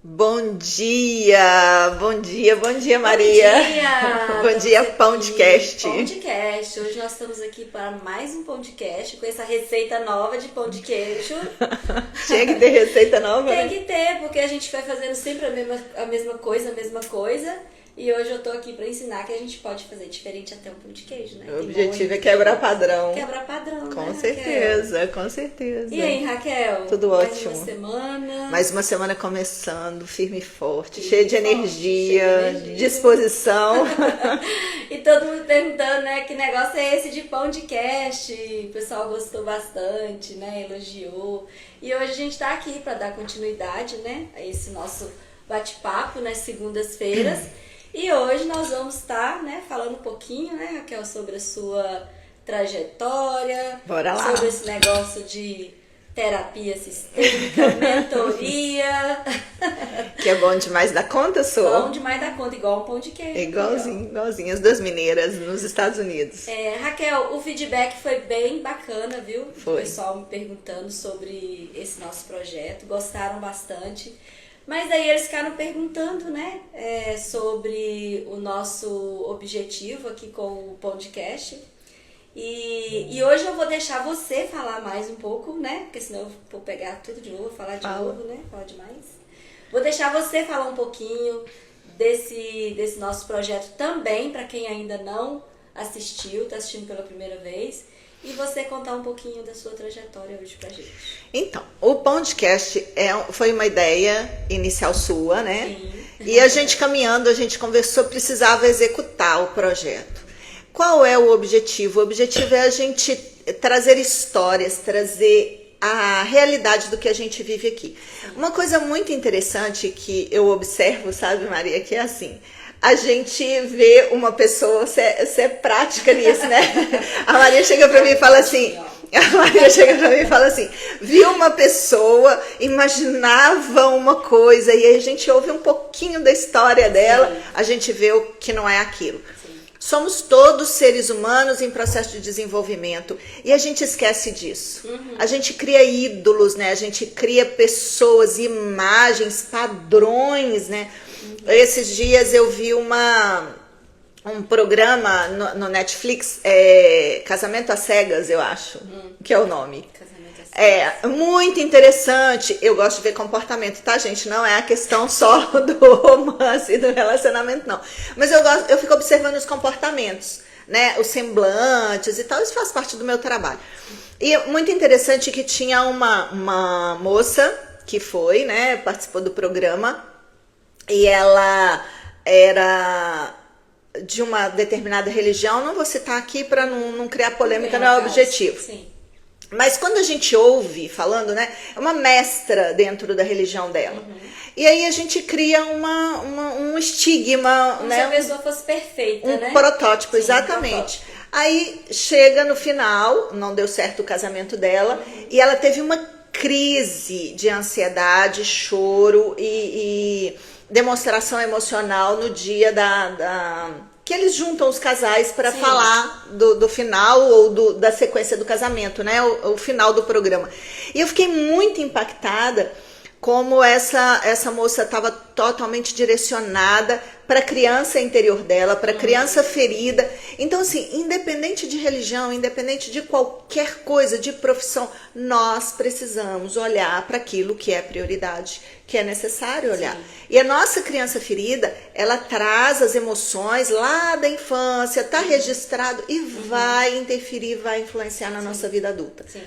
Bom dia, bom dia, bom dia, Maria. Bom dia! Bom dia, podcast. Podcast. Hoje nós estamos aqui para mais um podcast com essa receita nova de pão de queijo. Tinha que ter receita nova, Tem né? que ter, porque a gente vai fazendo sempre a mesma coisa. E hoje eu tô aqui para ensinar que a gente pode fazer diferente até um pão de queijo, né? O objetivo é quebrar padrão. Quebrar padrão, Com né, certeza, com certeza. Raquel? E aí, Raquel? Tudo mais ótimo. uma semana. Mais uma semana começando, firme e forte, Firme cheia de e forte, energia, cheia de energia. disposição. E todo mundo perguntando, né, que negócio é esse de podcast? O pessoal gostou bastante, né, elogiou. E hoje a gente tá aqui para dar continuidade, né, a esse nosso bate-papo nas segundas-feiras. E hoje nós vamos estar, né, falando um pouquinho, né, Raquel, sobre a sua trajetória. Bora lá. Sobre esse negócio de terapia sistêmica, mentoria. Que é bom demais da conta, sou. Bom demais da conta, igual um pão de queijo. Igualzinho as duas mineiras nos Estados Unidos. Raquel, o feedback foi bem bacana, viu? Foi. O pessoal me perguntando sobre esse nosso projeto, gostaram bastante. Mas daí eles ficaram perguntando, né, sobre o nosso objetivo aqui com o podcast. E hoje eu vou deixar você falar mais um pouco, né? Porque senão eu vou pegar tudo de novo, falar de novo, né? Falar demais. Vou deixar você falar um pouquinho desse nosso projeto também, para quem ainda não assistiu, está assistindo pela primeira vez. E você contar um pouquinho da sua trajetória hoje pra gente. Então, o podcast foi uma ideia inicial sua, né? Sim. E a gente caminhando, a gente conversou, precisava executar o projeto. Qual é o objetivo? O objetivo é a gente trazer histórias, trazer a realidade do que a gente vive aqui. Uma coisa muito interessante que eu observo, sabe, Maria, que é assim... A gente vê uma pessoa, você é prática nisso, né? A Maria chega pra mim e fala assim, viu uma pessoa, imaginava uma coisa, e aí a gente ouve um pouquinho da história dela, Sim. a gente vê o que não é aquilo. Sim. Somos todos seres humanos em processo de desenvolvimento e a gente esquece disso. A gente cria ídolos, né? A gente cria pessoas, imagens, padrões, né? Esses dias eu vi um programa no Netflix, Casamento às Cegas, eu acho, que é o nome. Casamento assim. É muito interessante. Eu gosto de ver comportamento, tá, gente? Não é a questão só do romance e do relacionamento, não. Mas eu fico observando os comportamentos, né? Os semblantes e tal. Isso faz parte do meu trabalho. E muito interessante que tinha uma moça que foi, né? Participou do programa e ela era de uma determinada religião. Não vou citar aqui para não criar polêmica, não é o objetivo. Sim. Mas quando a gente ouve falando, né, é uma mestra dentro da religião dela. E aí a gente cria um estigma, Como né? se a pessoa fosse perfeita, Um né? protótipo, Sim, exatamente. um protótipo. Aí chega no final, não deu certo o casamento dela, e ela teve uma crise de ansiedade, choro e demonstração emocional no dia que eles juntam os casais para Sim. falar do final ou da sequência do casamento, né? O final do programa. E eu fiquei muito impactada como essa moça estava totalmente direcionada para a criança interior dela, para a criança ferida. Então, assim, independente de religião, independente de qualquer coisa, de profissão, nós precisamos olhar para aquilo que é prioridade, que é necessário olhar. Sim. E a nossa criança ferida, ela traz as emoções lá da infância, está registrado e vai interferir, vai influenciar na nossa vida adulta. Sim.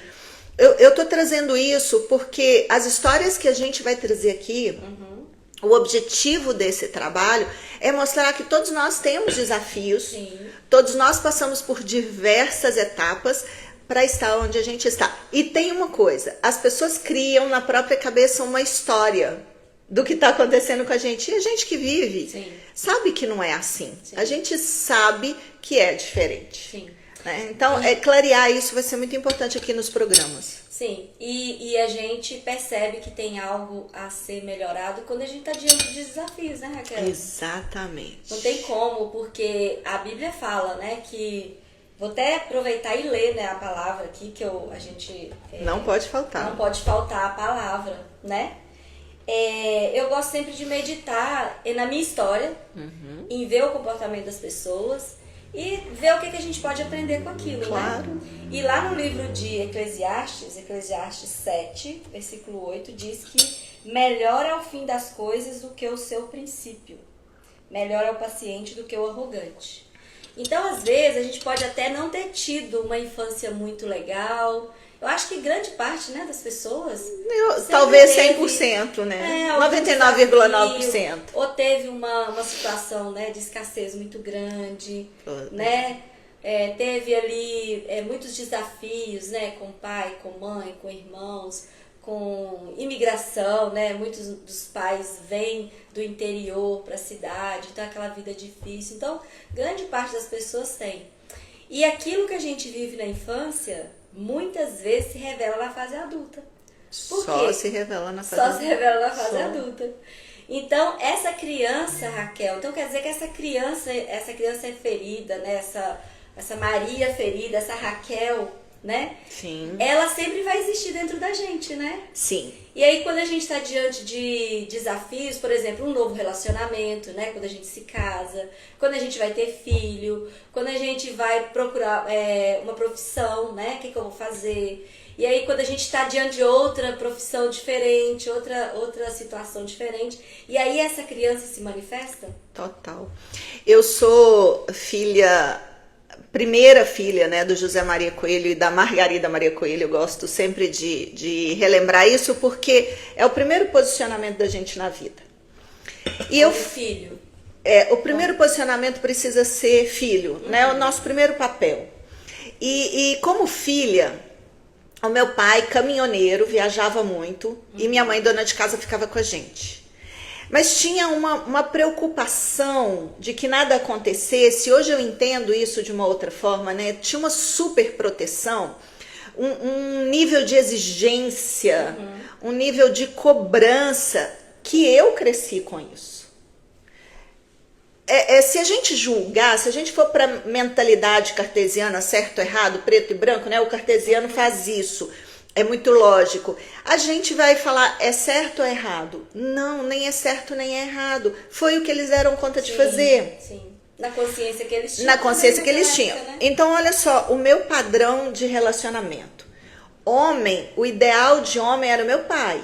Eu tô trazendo isso porque as histórias que a gente vai trazer aqui, o objetivo desse trabalho é mostrar que todos nós temos desafios, Sim. todos nós passamos por diversas etapas para estar onde a gente está. E tem uma coisa, as pessoas criam na própria cabeça uma história do que está acontecendo com a gente. E a gente que vive Sim. sabe que não é assim. Sim. A gente sabe que é diferente. Sim. Né? Então, clarear isso vai ser muito importante aqui nos programas. Sim, e a gente percebe que tem algo a ser melhorado quando a gente está diante de desafios, né, Raquel? Exatamente. Não tem como, porque a Bíblia fala, né, que... Vou até aproveitar e ler, né, a palavra aqui, que a gente... Não pode faltar. Não pode faltar a palavra, né? eu gosto sempre de meditar na minha história, em ver o comportamento das pessoas e ver o que a gente pode aprender com aquilo, Claro. né? E lá no livro de Eclesiastes 7, versículo 8, diz que melhor é o fim das coisas do que o seu princípio. Melhor é o paciente do que o arrogante. Então, às vezes, a gente pode até não ter tido uma infância muito legal. Eu acho que grande parte, né, das pessoas... Talvez teve, 100%, né? algum 99,9%. desafio, ou teve uma situação, né, de escassez muito grande, né? Teve ali muitos desafios, né, com pai, com mãe, com irmãos, com imigração, né? Muitos dos pais vêm do interior para a cidade, então aquela vida difícil. Então, grande parte das pessoas tem. E aquilo que a gente vive na infância, muitas vezes se revela na fase adulta. Por Só quê? se revela na fase Só adulta. se revela na fase Só. adulta. Então, essa criança, Raquel, então quer dizer que essa criança é ferida, né? Essa Maria ferida, essa Raquel, né? Sim. Ela sempre vai existir dentro da gente, né? Sim. E aí, quando a gente está diante de desafios, por exemplo, um novo relacionamento, né? Quando a gente se casa, quando a gente vai ter filho, quando a gente vai procurar uma profissão, né? O que eu vou fazer? E aí, quando a gente está diante de outra profissão diferente, outra situação diferente, e aí essa criança se manifesta? Total. Eu sou primeira filha, né, do José Maria Coelho e da Margarida Maria Coelho. Eu gosto sempre de relembrar isso porque é o primeiro posicionamento da gente na vida. E Filho. O primeiro posicionamento precisa ser filho, né? O nosso primeiro papel. E como filha, o meu pai, caminhoneiro, viajava muito e minha mãe, dona de casa, ficava com a gente. Mas tinha uma preocupação de que nada acontecesse. Hoje eu entendo isso de uma outra forma, né? Tinha uma super proteção, um nível de exigência, um nível de cobrança que eu cresci com isso. Se a gente julgar, se a gente for para mentalidade cartesiana, certo, errado, preto e branco, né? O cartesiano faz isso. É muito lógico. A gente vai falar, é certo ou errado? Não, nem é certo nem é errado. Foi o que eles deram conta de fazer. Sim. Na consciência que eles tinham. Na consciência que eles tinham. Época, né? Então, olha só, o meu padrão de relacionamento. Homem, o ideal de homem era o meu pai.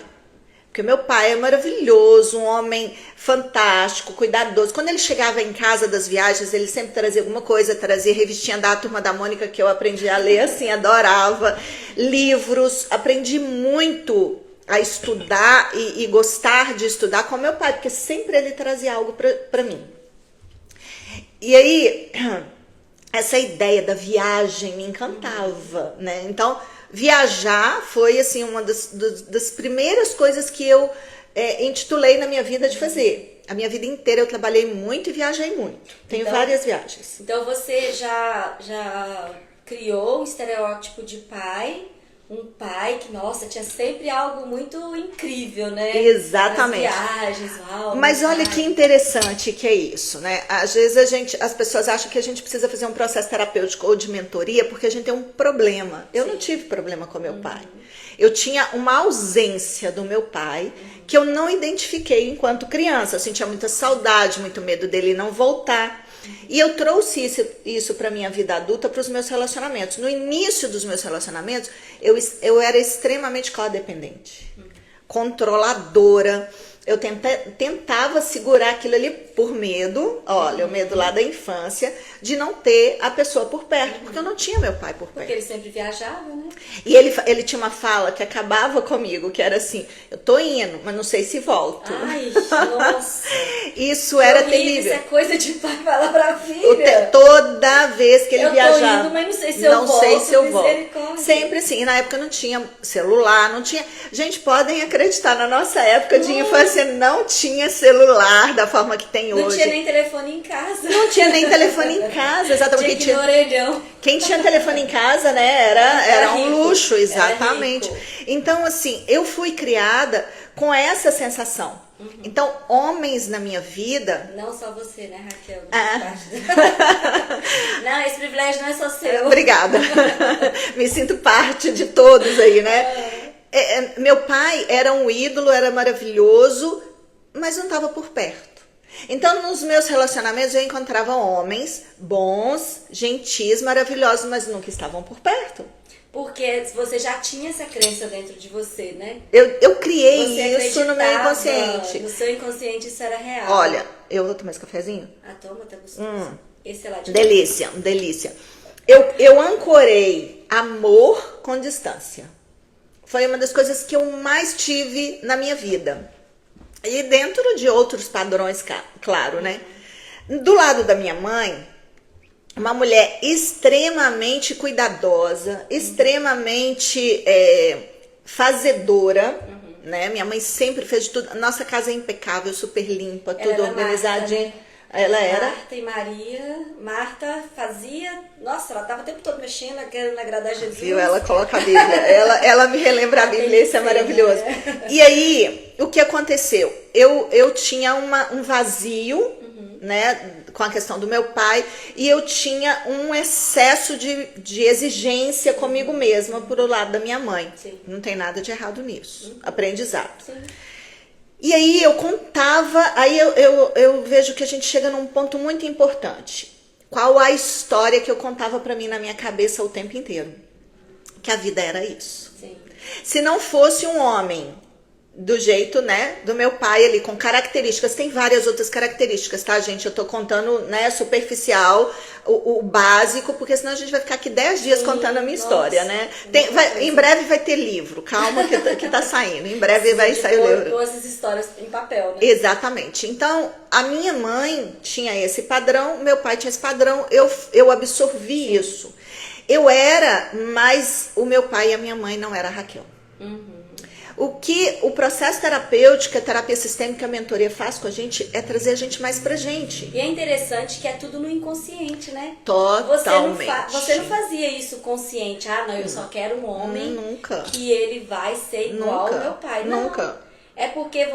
Porque meu pai é maravilhoso, um homem fantástico, cuidadoso. Quando ele chegava em casa das viagens, ele sempre trazia alguma coisa, trazia revistinha da Turma da Mônica, que eu aprendi a ler assim, adorava. Livros, aprendi muito a estudar e gostar de estudar com meu pai, porque sempre ele trazia algo para mim. E aí, essa ideia da viagem me encantava, né? Então, viajar foi assim uma das primeiras coisas que eu intitulei na minha vida de fazer. A minha vida inteira eu trabalhei muito e viajei muito. Tenho várias viagens. Então você já criou um estereótipo de pai, um pai que, nossa, tinha sempre algo muito incrível, né? Exatamente. As viagens, uau. Mas olha que interessante que é isso, né? Às vezes as pessoas acham que a gente precisa fazer um processo terapêutico ou de mentoria porque a gente tem um problema. Eu não tive problema com meu pai. Eu tinha uma ausência do meu pai que eu não identifiquei enquanto criança. Eu sentia muita saudade, muito medo dele não voltar. E eu trouxe isso para minha vida adulta, para os meus relacionamentos. No início dos meus relacionamentos, eu era extremamente codependente, controladora. Eu tentava segurar aquilo ali por medo, olha, o medo lá da infância, de não ter a pessoa por perto, porque eu não tinha meu pai por perto. Porque ele sempre viajava, né? E ele tinha uma fala que acabava comigo, que era assim, eu tô indo, mas não sei se volto. Ai, nossa. Isso era horrível, terrível. Isso é coisa de pai falar pra filha. Toda vez que ele viajava. Eu tô indo, mas não sei se eu volto. Não sei se eu volto. Misericórdia. Sempre assim. E na época não tinha celular, não tinha... Gente, podem acreditar, na nossa época de infância não tinha celular da forma que tem hoje. Não tinha nem telefone em casa. Não tinha nem telefone em casa, exatamente. Tinha que ir no orelhão. Quem tinha telefone em casa, né, era um rico. luxo, exatamente. Era rico. Então, assim, eu fui criada com essa sensação. Então, homens na minha vida... Não só você, né, Raquel? Ah. Não, esse privilégio não é só seu. Obrigada. Me sinto parte de todos aí, né? Meu pai era um ídolo, era maravilhoso, mas não estava por perto. Então, nos meus relacionamentos, eu encontrava homens bons, gentis, maravilhosos, mas nunca estavam por perto. Porque você já tinha essa crença dentro de você, né? Eu criei Você isso no meu inconsciente. No seu inconsciente isso era real. Olha, eu vou tomar esse cafezinho? Toma, tá gostoso. Esse é lá de Delícia, delícia. Eu ancorei amor com distância. Foi uma das coisas que eu mais tive na minha vida. E dentro de outros padrões, claro, né? Do lado da minha mãe, uma mulher extremamente cuidadosa, extremamente fazedora, né? Minha mãe sempre fez de tudo. Nossa casa é impecável, super limpa, tudo organizadinho. Marta, né? Ela era. Marta e Maria. Marta fazia. Nossa, ela tava o tempo todo mexendo, querendo agradar Jesus. Viu? Ela coloca a Bíblia. ela me relembra a Bíblia, isso é maravilhoso. E aí, o que aconteceu? Eu tinha um vazio, né, com a questão do meu pai, e eu tinha um excesso de exigência comigo mesma por o lado da minha mãe. Sim. Não tem nada de errado nisso. Aprendizado. Sim. E aí eu contava, aí eu vejo que a gente chega num ponto muito importante. Qual a história que eu contava pra mim na minha cabeça o tempo inteiro? Que a vida era isso. Sim. Se não fosse um homem do jeito, né, do meu pai ali, com características, tem várias outras características, tá, gente? Eu tô contando, né, superficial, o básico, porque senão a gente vai ficar aqui 10 dias contando a minha história, né? Em breve vai ter livro, calma que tá saindo, em breve vai sair o livro. Todas essas histórias em papel, né? Exatamente. Então, a minha mãe tinha esse padrão, meu pai tinha esse padrão, eu absorvi isso. Eu era, mas o meu pai e a minha mãe não era a Raquel. O que o processo terapêutico, a terapia sistêmica, a mentoria faz com a gente é trazer a gente mais pra gente. E é interessante que é tudo no inconsciente, né? Totalmente. Você não fazia isso consciente. Ah, não, eu só quero um homem Nunca. que ele vai ser igual ao meu pai. Não. Nunca. É porque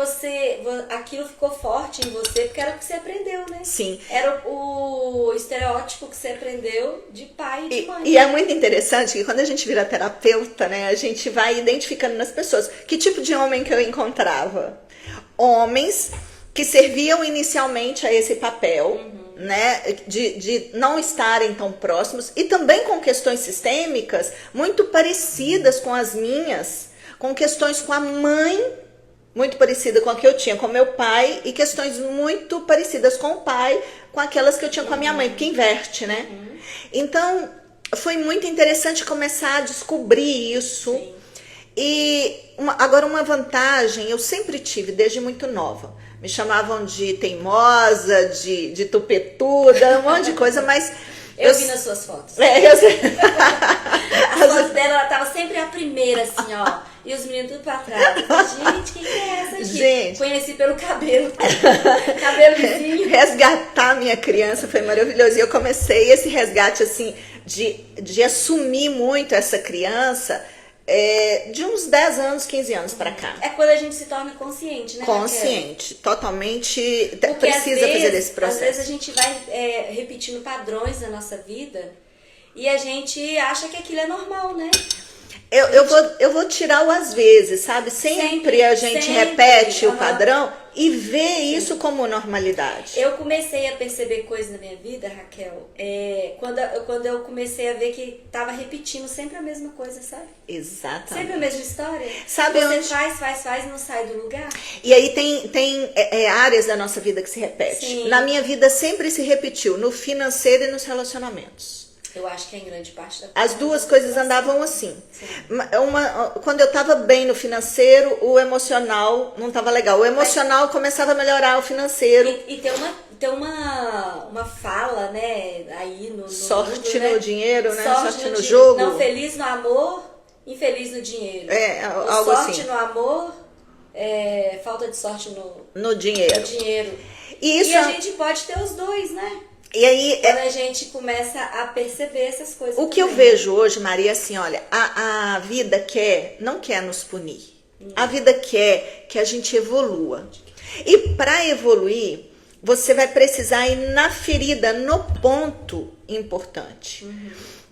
aquilo ficou forte em você, porque era o que você aprendeu, né? Sim. Era o estereótipo que você aprendeu de pai e de mãe. E é muito interessante que quando a gente vira terapeuta, né, a gente vai identificando nas pessoas que tipo de homem que eu encontrava. Homens que serviam inicialmente a esse papel, né, de não estarem tão próximos, e também com questões sistêmicas muito parecidas com as minhas, com questões com a mãe, muito parecida com a que eu tinha com meu pai, e questões muito parecidas com o pai, com aquelas que eu tinha com a minha mãe, porque inverte, né? Então, foi muito interessante começar a descobrir isso. Sim. E agora uma vantagem, eu sempre tive, desde muito nova. Me chamavam de teimosa, de tupetuda, um monte de coisa, mas... Eu vi nas suas fotos. Eu sei. As fotos dela, ela tava sempre a primeira, assim, ó. E os meninos tudo pra trás. Eu falei, gente, quem que é essa aqui? Gente. Conheci pelo cabelo. Cabelo lisinho. Resgatar minha criança foi maravilhoso. E eu comecei esse resgate, assim, de assumir muito essa criança de uns 10 anos, 15 anos pra cá. É quando a gente se torna consciente, né? Consciente, totalmente. Porque precisa fazer esse processo. Às vezes a gente vai repetindo padrões na nossa vida e a gente acha que aquilo é normal, né? Eu vou tirar o às vezes, sabe? Sempre a gente repete o padrão e vê isso como normalidade. Eu comecei a perceber coisas na minha vida, Raquel, quando eu comecei a ver que tava repetindo sempre a mesma coisa, sabe? Exatamente. Sempre a mesma história. Sabe você onde... faz e não sai do lugar. E aí tem áreas da nossa vida que se repete. Sim. Na minha vida sempre se repetiu, no financeiro e nos relacionamentos. Eu acho que é em grande parte da As duas coisas andavam assim. Quando eu estava bem no financeiro, o emocional não estava legal. O emocional começava a melhorar o financeiro. E tem uma fala, né, aí no sorte mundo, né? no dinheiro, né? Sorte no dinheiro. jogo. Não, feliz no amor, infeliz no dinheiro. Algo sorte assim. no amor, falta de sorte no dinheiro. No dinheiro. E a gente pode ter os dois, né? E aí, quando a gente começa a perceber essas coisas. O que eu vejo hoje, Maria, assim, olha, a vida não quer nos punir. A vida quer que a gente evolua. E para evoluir, você vai precisar ir na ferida, no ponto importante.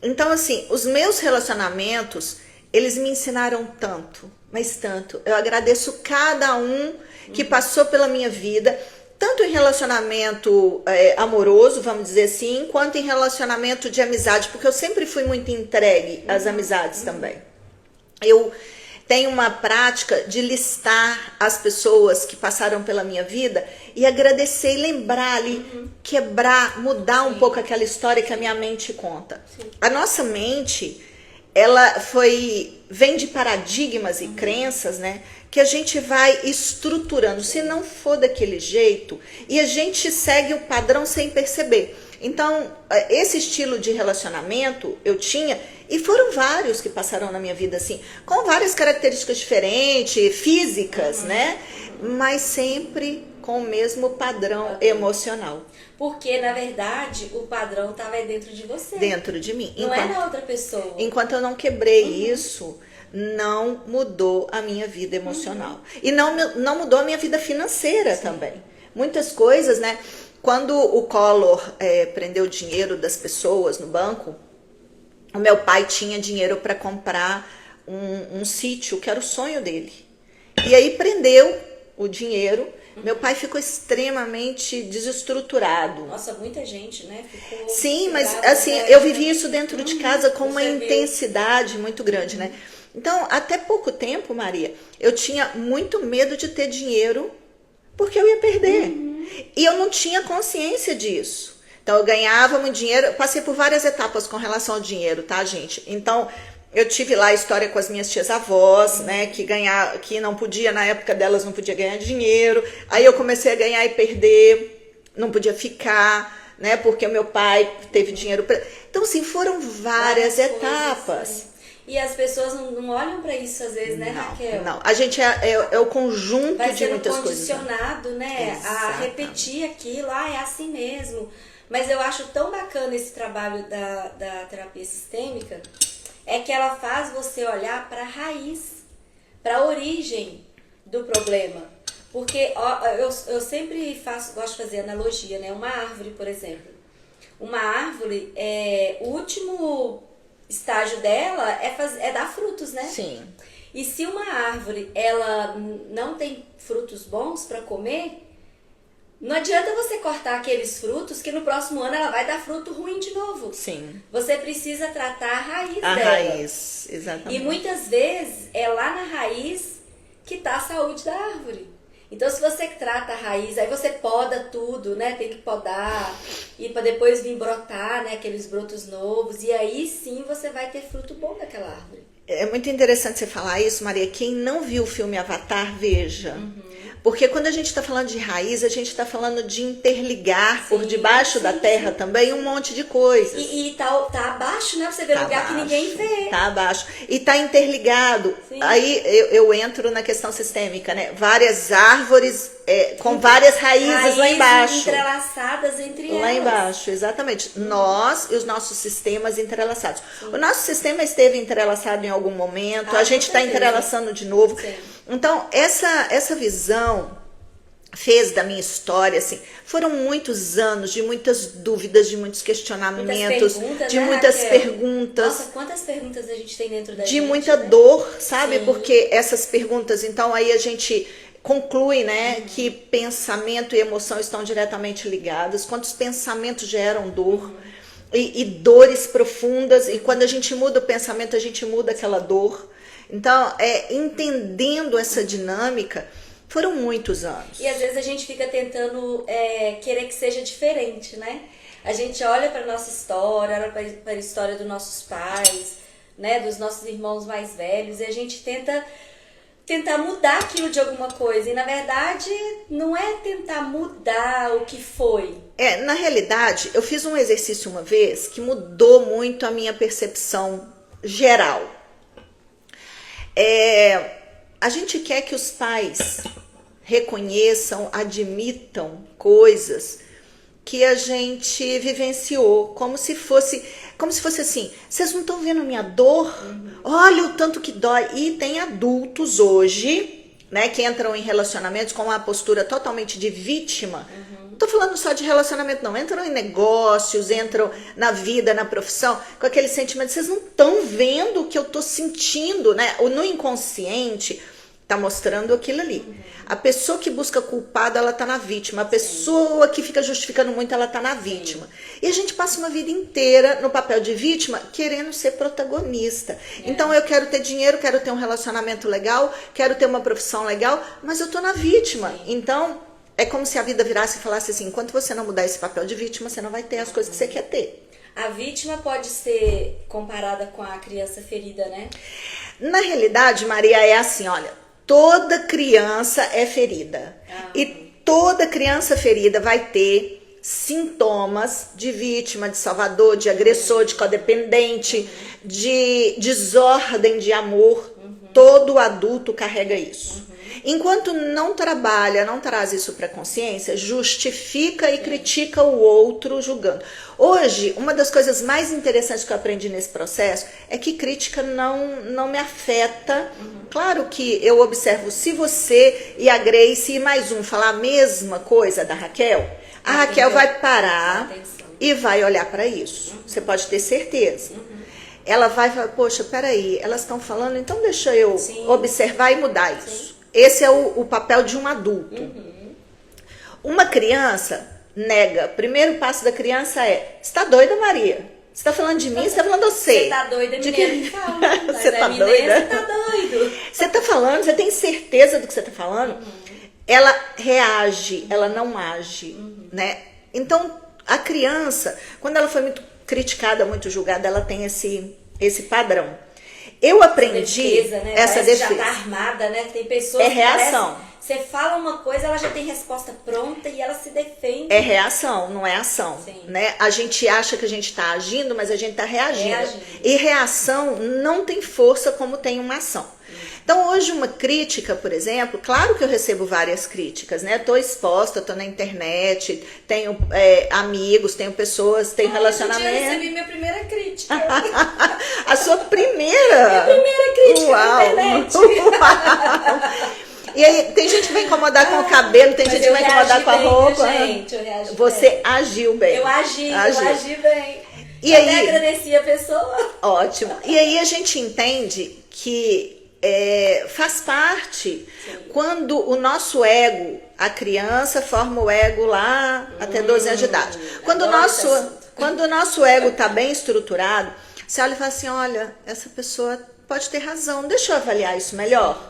Então, assim, os meus relacionamentos, eles me ensinaram tanto, mas tanto. Eu agradeço cada um que passou pela minha vida, tanto em relacionamento amoroso, vamos dizer assim, quanto em relacionamento de amizade, porque eu sempre fui muito entregue às amizades também. Eu tenho uma prática de listar as pessoas que passaram pela minha vida e agradecer e lembrar ali, quebrar, mudar um pouco aquela história que a minha mente conta. A nossa mente, ela vem de paradigmas e crenças, né? Que a gente vai estruturando. Se não for daquele jeito, e a gente segue o padrão sem perceber. Então, esse estilo de relacionamento eu tinha, e foram vários que passaram na minha vida assim, com várias características diferentes, físicas, né? Mas sempre com o mesmo padrão emocional. Porque, na verdade, o padrão estava dentro de você. Dentro de mim. Não é na outra pessoa. Enquanto eu não quebrei isso, não mudou a minha vida emocional. E não mudou a minha vida financeira também. Muitas coisas, né? Quando o Collor prendeu o dinheiro das pessoas no banco, o meu pai tinha dinheiro para comprar um sítio, que era o sonho dele. E aí prendeu o dinheiro. Meu pai ficou extremamente desestruturado. Nossa, muita gente, né? Ficou Sim, mas assim, eu vivi isso dentro de casa com uma intensidade muito grande, né? Então, até pouco tempo, Maria, eu tinha muito medo de ter dinheiro porque eu ia perder. E eu não tinha consciência disso. Então, eu ganhava muito dinheiro, eu passei por várias etapas com relação ao dinheiro, tá, gente? Então, eu tive lá a história com as minhas tias-avós, né, que não podia, na época delas, não podia ganhar dinheiro. Aí eu comecei a ganhar e perder, não podia ficar, né, porque o meu pai teve dinheiro. Então, assim, foram várias etapas. Coisas, e as pessoas não olham para isso às vezes, né, Raquel? Não, a gente é o conjunto de muitas coisas. Vai sendo condicionado, né, a repetir aquilo, é assim mesmo. Mas eu acho tão bacana esse trabalho da terapia sistêmica, é que ela faz você olhar para a raiz, para a origem do problema. Porque eu sempre gosto de fazer analogia, né? Uma árvore, por exemplo. Uma árvore, o último estágio dela é dar frutos, né? Sim. E se uma árvore ela não tem frutos bons para comer, não adianta você cortar aqueles frutos que no próximo ano ela vai dar fruto ruim de novo. Sim. Você precisa tratar a raiz dela. A raiz, exatamente. E muitas vezes é lá na raiz que está a saúde da árvore. Então, se você trata a raiz, aí você poda tudo, né? Tem que podar e para depois vir brotar, né? Aqueles brotos novos. E aí sim você vai ter fruto bom daquela árvore. É muito interessante você falar isso, Maria. Quem não viu o filme Avatar, veja. Porque quando a gente está falando de raiz, a gente está falando de interligar por debaixo da terra também um monte de coisas. E tá abaixo, né? Você vê lugar que ninguém vê. Tá abaixo. E tá interligado. Sim. Aí eu entro na questão sistêmica, né? Várias árvores com várias raízes lá embaixo. Entrelaçadas entre elas. Lá embaixo, exatamente. Nós e os nossos sistemas entrelaçados. Sim. O nosso sistema esteve entrelaçado em algum momento, a gente está entrelaçando de novo. Sim. Então, essa visão fez da minha história, assim, foram muitos anos de muitas dúvidas, de muitos questionamentos, de muitas perguntas. Nossa, quantas perguntas a gente tem dentro da gente. De muita dor, sabe? Sim. Porque essas perguntas, então, aí a gente conclui, né, que pensamento e emoção estão diretamente ligados. Quantos pensamentos geram dor e dores profundas, e quando a gente muda o pensamento, a gente muda aquela dor. Então, entendendo essa dinâmica, foram muitos anos. E às vezes a gente fica tentando querer que seja diferente, né? A gente olha para a nossa história, olha para a história dos nossos pais, né? Dos nossos irmãos mais velhos, e a gente tentar mudar aquilo de alguma coisa. E na verdade, não é tentar mudar o que foi. Na realidade, eu fiz um exercício uma vez que mudou muito a minha percepção geral. A gente quer que os pais reconheçam, admitam coisas que a gente vivenciou, como se fosse assim, vocês não estão vendo a minha dor? Olha o tanto que dói. E tem adultos hoje, né, que entram em relacionamentos com uma postura totalmente de vítima, tô falando só de relacionamento, não. Entram em negócios, entram na vida, na profissão, com aquele sentimento. Vocês não estão vendo o que eu tô sentindo, né? No inconsciente, tá mostrando aquilo ali. A pessoa que busca culpado, ela tá na vítima. A pessoa que fica justificando muito, ela tá na vítima. E a gente passa uma vida inteira no papel de vítima, querendo ser protagonista. Então, eu quero ter dinheiro, quero ter um relacionamento legal, quero ter uma profissão legal, mas eu tô na vítima. Então, é como se a vida virasse e falasse assim, enquanto você não mudar esse papel de vítima, você não vai ter as coisas que você quer ter. A vítima pode ser comparada com a criança ferida, né? Na realidade, Maria, é assim, olha, toda criança é ferida. E toda criança ferida vai ter sintomas de vítima, de salvador, de agressor, de codependente, de desordem de amor. Todo adulto carrega isso. Enquanto não trabalha, não traz isso para a consciência, justifica e critica o outro julgando. Hoje, uma das coisas mais interessantes que eu aprendi nesse processo é que crítica não me afeta. Claro que eu observo, se você e a Grace e mais um falar a mesma coisa da Raquel, a Raquel vai parar e vai olhar para isso. Você pode ter certeza. Ela vai falar, poxa, peraí, elas estão falando, então deixa eu observar e mudar isso. Esse é o papel de um adulto. Uma criança nega. O primeiro passo da criança é, você tá doida, Maria? Você tá falando de mim? Você tá falando de você? Você tá doida, de que fala. Você tá doida? Você tá doido. Você tá falando, você tem certeza do que você tá falando? Ela reage, ela não age, né? Então, a criança, quando ela foi muito criticada, muito julgada, ela tem esse padrão. Eu aprendi defesa, né? essa defesa. Já tá armada, né? Tem pessoas que reação. Você fala uma coisa, ela já tem resposta pronta e ela se defende. É reação, não é ação. Né? A gente acha que a gente está agindo, mas a gente está reagindo. E reação não tem força como tem uma ação. Então, hoje, uma crítica, por exemplo, claro que eu recebo várias críticas, né? Estou exposta, estou na internet, tenho amigos, tenho pessoas, tenho relacionamento. Eu recebi minha primeira crítica. A sua primeira? Minha primeira crítica na internet. Uau. E aí, tem gente que vai incomodar com o cabelo, tem gente que vai incomodar com a roupa. Gente, eu reagi Você bem. agiu bem. Eu agi bem. E até aí, agradeci a pessoa. Ótimo. E aí a gente entende que faz parte quando o nosso ego, a criança forma o ego lá até 12 anos de idade. Quando o nosso ego está bem estruturado, você olha e fala assim, olha, essa pessoa pode ter razão, deixa eu avaliar isso melhor.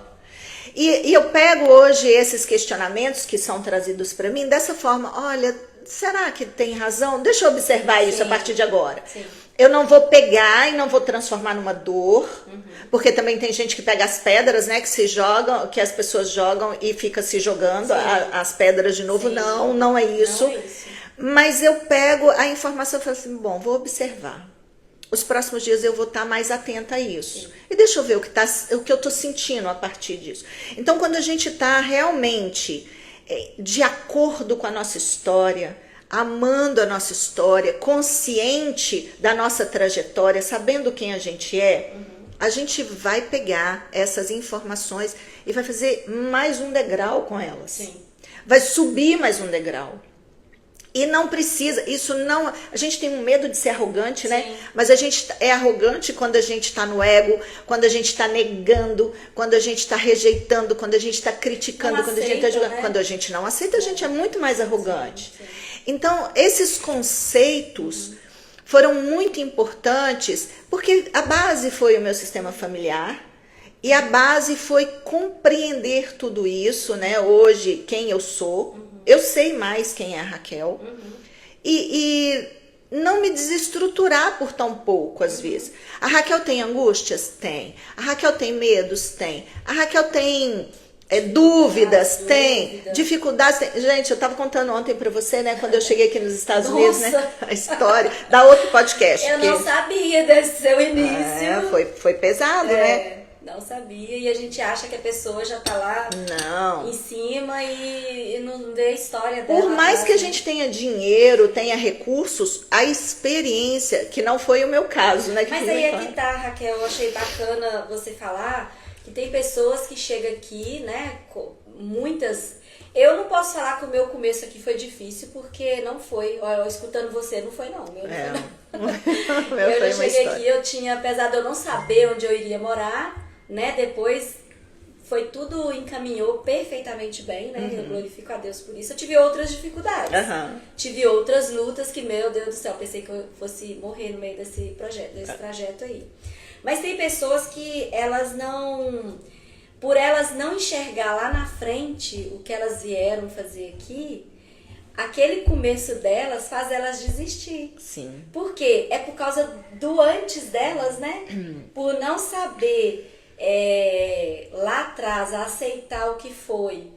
E eu pego hoje esses questionamentos que são trazidos para mim dessa forma, olha, será que tem razão? Deixa eu observar isso a partir de agora. Eu não vou pegar e não vou transformar numa dor, porque também tem gente que pega as pedras, né, que se jogam, que as pessoas jogam e fica se jogando as pedras de novo. Não é isso. Não é isso. Mas eu pego a informação e falo assim, bom, vou observar. Os próximos dias eu vou estar mais atenta a isso. E deixa eu ver o que eu estou sentindo a partir disso. Então, quando a gente está realmente de acordo com a nossa história, amando a nossa história, consciente da nossa trajetória, sabendo quem a gente é, a gente vai pegar essas informações e vai fazer mais um degrau com elas. Vai subir mais um degrau. E não precisa, isso não... A gente tem um medo de ser arrogante, né? Mas a gente é arrogante quando a gente está no ego, quando a gente está negando, quando a gente está rejeitando, quando a gente está criticando, quando a gente está julgando. Quando a gente não aceita, a gente é muito mais arrogante. Então, esses conceitos foram muito importantes, porque a base foi o meu sistema familiar, e a base foi compreender tudo isso, né? Hoje, quem eu sou... Eu sei mais quem é a Raquel e não me desestruturar por tão pouco, às vezes. A Raquel tem angústias? Tem. A Raquel tem medos? Tem. A Raquel tem dúvidas? Tem. Dificuldades? Tem. Gente, eu estava contando ontem para você, né, quando eu cheguei aqui nos Estados Unidos, né, a história da outro podcast. Eu não sabia desse seu início. Foi pesado, né? Não sabia, e a gente acha que a pessoa já tá lá em cima e não vê a história dela. Por mais que a gente tenha dinheiro, tenha recursos, a experiência, que não foi o meu caso, né? Mas aí é que tá, Raquel, eu achei bacana você falar que tem pessoas que chegam aqui, né, muitas Eu não posso falar que o meu começo aqui foi difícil, porque não foi. Olha, escutando você, não foi não. Meu não foi, não. Meu Eu já foi cheguei aqui, eu tinha, apesar de eu não saber onde eu iria morar, né? Depois foi tudo, encaminhou perfeitamente bem, né? Eu glorifico a Deus por isso. Eu tive outras dificuldades. Tive outras lutas que, meu Deus do céu, pensei que eu fosse morrer no meio desse projeto, desse trajeto aí. Mas tem pessoas que elas não... Por elas não enxergar lá na frente o que elas vieram fazer aqui, aquele começo delas faz elas desistir. Sim. Por quê? É por causa do antes delas, né? Por não saber lá atrás aceitar o que foi.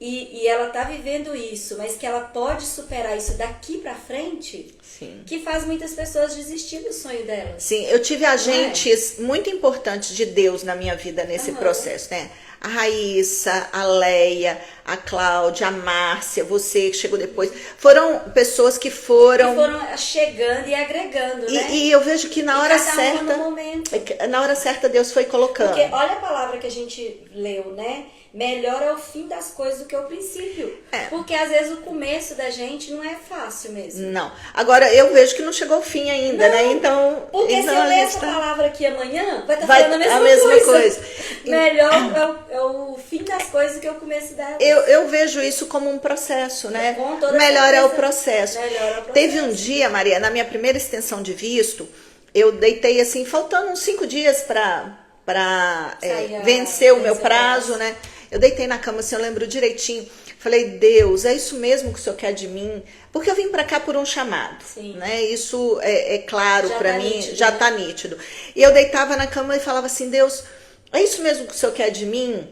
E ela tá vivendo isso, mas que ela pode superar isso daqui pra frente, Sim. que faz muitas pessoas desistir do sonho delas. Sim, eu tive agentes muito importantes de Deus na minha vida nesse processo, né? A Raíssa, a Leia, a Cláudia, a Márcia, você que chegou depois. Foram pessoas que foram... Que foram chegando e agregando, né? E eu vejo que na hora cada certa... uma no momento. Na hora certa Deus foi colocando. Porque olha a palavra que a gente leu, né? Melhor é o fim das coisas do que o princípio. Porque às vezes o começo da gente não é fácil mesmo. Não. Agora eu vejo que não chegou ao fim ainda, né? Então. Porque então se eu ler essa palavra aqui amanhã, vai estar falando a mesma coisa. Melhor é o fim das coisas do que o começo delas. Eu vejo isso como um processo, né? Com toda Melhor certeza. é o processo. Melhor é o processo. Teve um dia, Maria, na minha primeira extensão de visto, eu deitei assim, faltando uns 5 dias para vencer o meu prazo, né? Eu deitei na cama assim, eu lembro direitinho. Falei, Deus, é isso mesmo que o Senhor quer de mim? Porque eu vim para cá por um chamado, né? Isso é claro para mim, nítido, já tá nítido. E eu deitava na cama e falava assim, Deus, é isso mesmo que o Senhor quer de mim?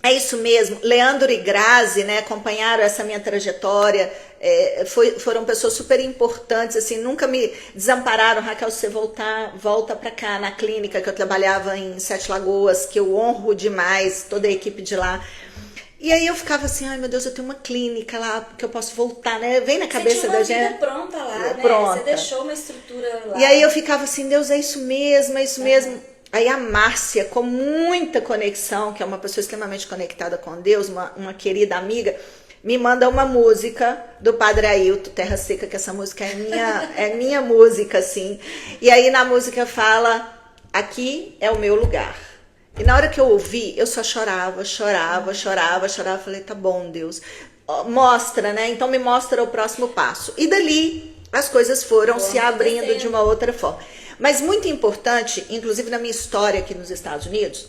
É isso mesmo. Leandro e Grazi, né, acompanharam essa minha trajetória, foram pessoas super importantes, assim, nunca me desampararam. Raquel, você volta pra cá, na clínica que eu trabalhava em Sete Lagoas, que eu honro demais, toda a equipe de lá. E aí eu ficava assim, ai meu Deus, eu tenho uma clínica lá, que eu posso voltar, né? Vem na cabeça da gente. Você tinha uma vida pronta lá, né? Pronta. Você deixou uma estrutura lá. E aí eu ficava assim, Deus, é isso mesmo, é isso mesmo. Aí a Márcia, com muita conexão, que é uma pessoa extremamente conectada com Deus, uma querida amiga, me manda uma música do Padre Ailton, Terra Seca, que essa música é minha música, assim. E aí na música fala, aqui é o meu lugar. E na hora que eu ouvi, eu só chorava. Falei, tá bom, Deus, mostra, né? Então me mostra o próximo passo. E dali as coisas foram se abrindo de uma outra forma. Mas muito importante, inclusive na minha história aqui nos Estados Unidos,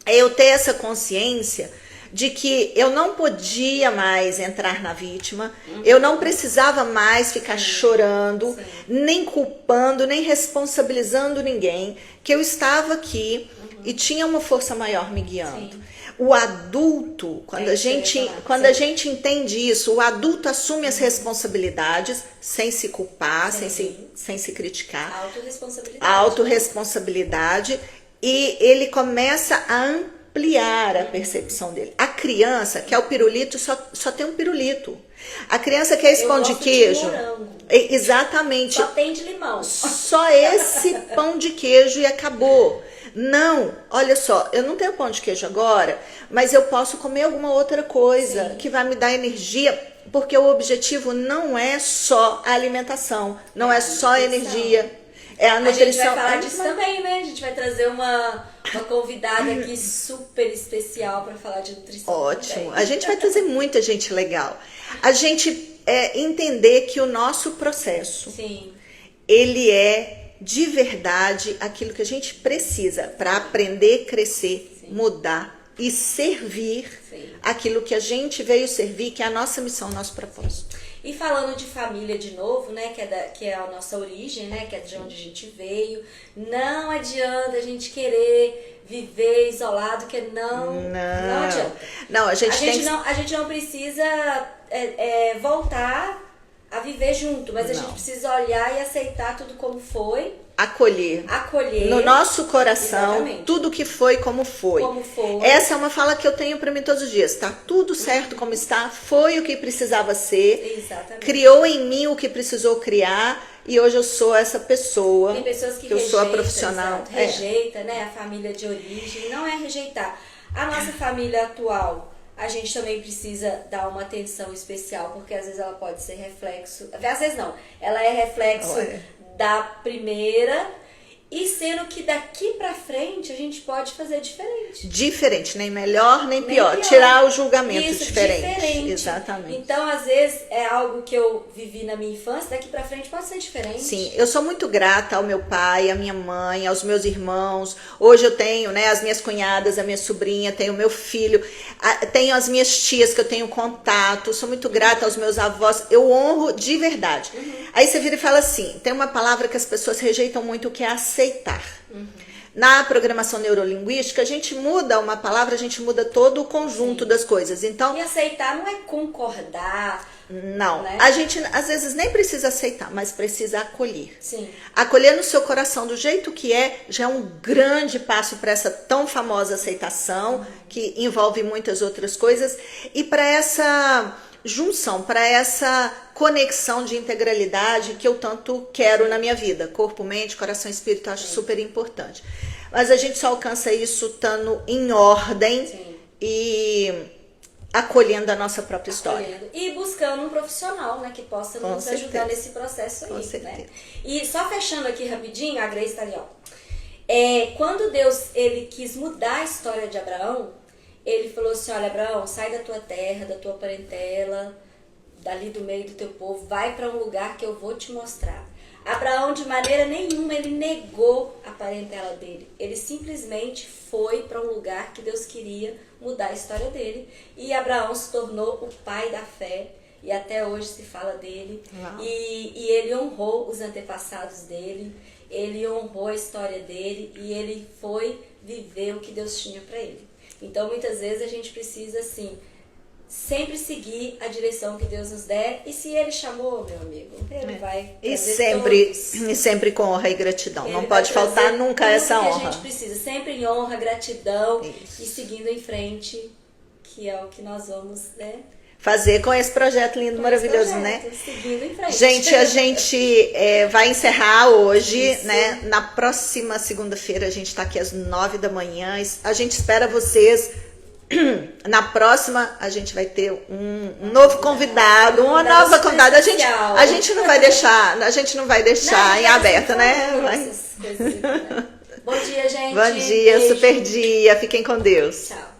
é eu ter essa consciência de que eu não podia mais entrar na vítima, eu não precisava mais ficar chorando, nem culpando, nem responsabilizando ninguém, que eu estava aqui e tinha uma força maior me guiando. O adulto, quando a gente entende isso, o adulto assume as responsabilidades sem se culpar, sem se criticar. Autorresponsabilidade. E ele começa a ampliar a percepção dele. A criança, que é o pirulito, só tem um pirulito. A criança quer esse pão de queijo. Exatamente. Só tem de limão. Só esse pão de queijo e acabou. Não, olha só, eu não tenho pão de queijo agora, mas eu posso comer alguma outra coisa que vai me dar energia, porque o objetivo não é só a alimentação, não é só a energia, é a nutrição. A gente vai falar disso também, né? A gente vai trazer uma convidada aqui super especial para falar de nutrição. Ótimo, também. A gente vai trazer muita gente legal. A gente entender que o nosso processo, ele é de verdade aquilo que a gente precisa para aprender, crescer, mudar e servir aquilo que a gente veio servir, que é a nossa missão, o nosso propósito. E falando de família de novo, né, que é a nossa origem, né, que é de onde a gente veio, não adianta a gente querer viver isolado, que não adianta. Não, a gente não precisa voltar a viver junto, mas a gente precisa olhar e aceitar tudo como foi. Acolher. No nosso coração, tudo que foi, como foi. Essa é uma fala que eu tenho para mim todos os dias. Tá tudo certo como está, foi o que precisava ser. Exatamente. Criou em mim o que precisou criar e hoje eu sou essa pessoa. Tem pessoas que eu sou a profissional. Rejeita, né, a família de origem. Não é rejeitar. A nossa família atual, a gente também precisa dar uma atenção especial, porque às vezes ela pode ser reflexo, às vezes não, ela é reflexo da primeira, e sendo que daqui pra frente a gente pode fazer diferente. Diferente, nem melhor, nem pior. Tirar o julgamento. Isso, diferente. Exatamente. Então, às vezes, é algo que eu vivi na minha infância, daqui pra frente pode ser diferente. Sim, eu sou muito grata ao meu pai, à minha mãe, aos meus irmãos. Hoje eu tenho, né, as minhas cunhadas, a minha sobrinha, tenho o meu filho, tenho as minhas tias que eu tenho contato. Sou muito grata aos meus avós. Eu honro de verdade. Aí você vira e fala assim, tem uma palavra que as pessoas rejeitam muito, que é aceitar. Na programação neurolinguística, a gente muda uma palavra, a gente muda todo o conjunto das coisas. Então, e aceitar não é concordar. Não, né? A gente às vezes nem precisa aceitar, mas precisa acolher. Sim. Acolher no seu coração do jeito que é, já é um grande passo para essa tão famosa aceitação, que envolve muitas outras coisas, e para essa junção, para essa conexão de integralidade que eu tanto quero na minha vida. Corpo, mente, coração e espírito, eu acho super importante. Mas a gente só alcança isso estando em ordem e acolhendo a nossa própria história. E buscando um profissional, né, que possa nos ajudar nesse processo aí. Com certeza. Né? E só fechando aqui rapidinho, a Grace tá ali, ó. Quando Deus ele quis mudar a história de Abraão, ele falou assim, olha, Abraão, sai da tua terra, da tua parentela, dali do meio do teu povo, vai para um lugar que eu vou te mostrar. Abraão, de maneira nenhuma, ele negou a parentela dele. Ele simplesmente foi para um lugar que Deus queria mudar a história dele. E Abraão se tornou o pai da fé. E até hoje se fala dele. E ele honrou os antepassados dele. Ele honrou a história dele. E ele foi viver o que Deus tinha para ele. Então, muitas vezes, a gente precisa, assim, sempre seguir a direção que Deus nos der. E se Ele chamou, meu amigo, Ele vai e sempre com honra e gratidão. Não pode faltar nunca essa honra. A gente precisa sempre em honra, gratidão e seguindo em frente, que é o que nós vamos, né, fazer com esse projeto lindo, maravilhoso, né? Seguindo em frente. Gente, a gente vai encerrar hoje, né? Na próxima segunda-feira a gente tá aqui às 9 da manhã. A gente espera vocês. Na próxima a gente vai ter um novo convidado, uma nova convidada. A gente não vai deixar em aberto, né? Bom dia, gente. Bom dia, super dia. Fiquem com Deus. Tchau.